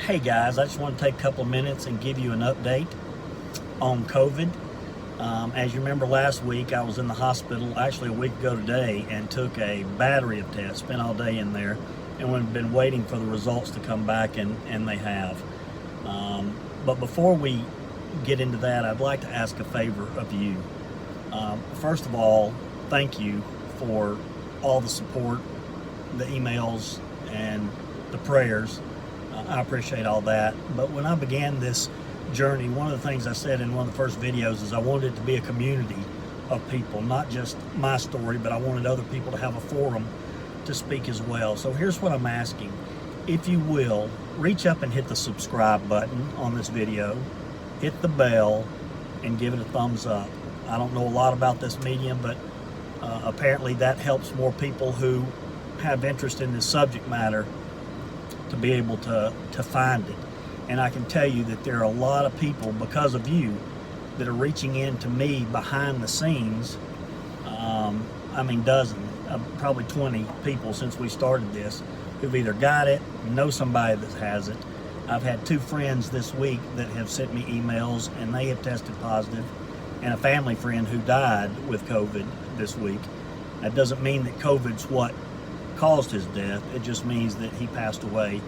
Hey guys, I just want to take a couple of minutes and give you an update on COVID. As you remember last week, I was in the hospital, actually a week ago today, and took a battery of tests, spent all day in there, and we've been waiting for the results to come back, and they have. But before we get into that, I'd like to ask a favor of you. First of all, thank you for all the support, the emails, and the prayers. I appreciate all that. But when I began this journey, one of the things I said in one of the first videos is I wanted it to be a community of people, not just my story, but I wanted other people to have a forum to speak as well. So here's what I'm asking. If you will, reach up and hit the subscribe button on this video, hit the bell, and give it a thumbs up. I don't know a lot about this medium, but apparently that helps more people who have interest in this subject matter to be able to find it. And I can tell you that there are a lot of people, because of you, that are reaching in to me behind the scenes. Probably 20 people since we started this who've either got it, know somebody that has it. I've had 2 friends this week that have sent me emails and they have tested positive, and a family friend who died with COVID this week. That doesn't mean that COVID's what caused his death. It just means that he passed away,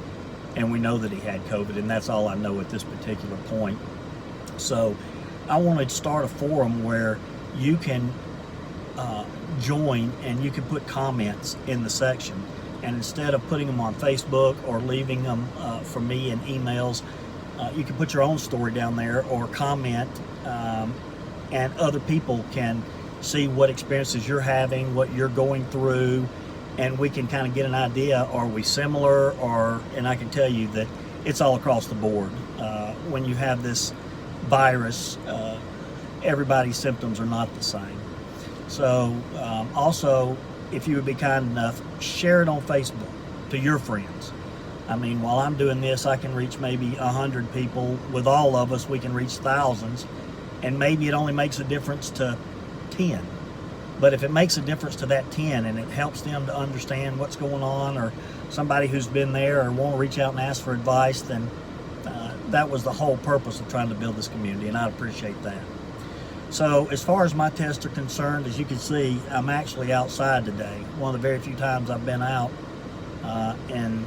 and we know that he had COVID, and that's all I know at this particular point. So I wanted to start a forum where you can join and you can put comments in the section, and instead of putting them on Facebook or leaving them for me in emails, you can put your own story down there or comment, and other people can see what experiences you're having, what you're going through, and we can kind of get an idea, are we similar? And I can tell you that it's all across the board. When you have this virus, everybody's symptoms are not the same. So also, if you would be kind enough, share it on Facebook to your friends. I mean, while I'm doing this, I can reach maybe 100 people. With all of us, we can reach thousands, and maybe it only makes a difference to 10. But if it makes a difference to that 10 and it helps them to understand what's going on, or somebody who's been there or want to reach out and ask for advice, then that was the whole purpose of trying to build this community, and I appreciate that. So as far as my tests are concerned, as you can see, I'm actually outside today. One of the very few times I've been out in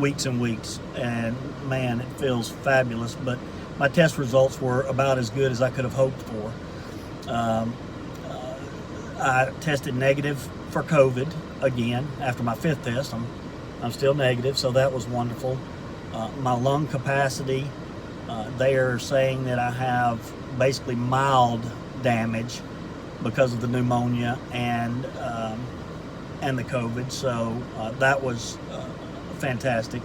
weeks and weeks, and man, it feels fabulous. But my test results were about as good as I could have hoped for. I tested negative for COVID again after my 5th test. I'm still negative, so that was wonderful. My lung capacity, they are saying that I have basically mild damage because of the pneumonia and the COVID, so that was fantastic.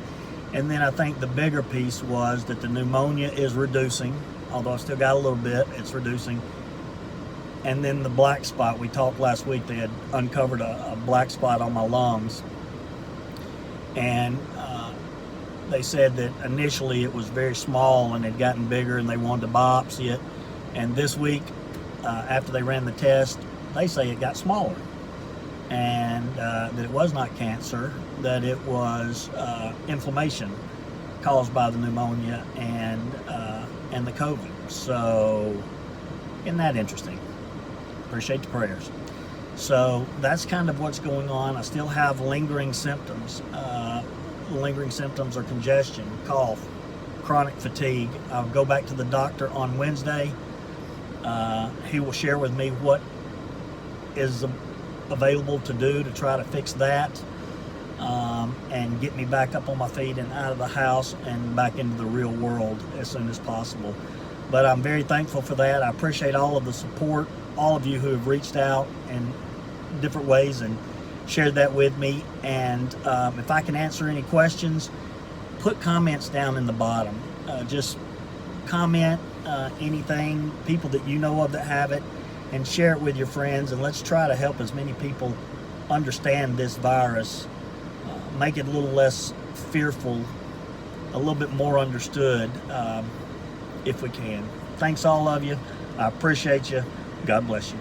And then I think the bigger piece was that the pneumonia is reducing, although I still got a little bit, it's reducing. And then the black spot, we talked last week, they had uncovered a black spot on my lungs. And they said that initially it was very small and had gotten bigger and they wanted to biopsy it. And this week, after they ran the test, they say it got smaller. And that it was not cancer, that it was inflammation caused by the pneumonia and the COVID. So, isn't that interesting? Appreciate the prayers. So that's kind of what's going on. I still have lingering symptoms. Lingering symptoms are congestion, cough, chronic fatigue. I'll go back to the doctor on Wednesday. He will share with me what is available to do to try to fix that, and get me back up on my feet and out of the house and back into the real world as soon as possible. But I'm very thankful for that. I appreciate all of the support, all of you who have reached out in different ways and shared that with me. And if I can answer any questions, put comments down in the bottom. Just comment anything, people that you know of that have it, and share it with your friends. And let's try to help as many people understand this virus, make it a little less fearful, a little bit more understood, if we can. Thanks all of you. I appreciate you. God bless you.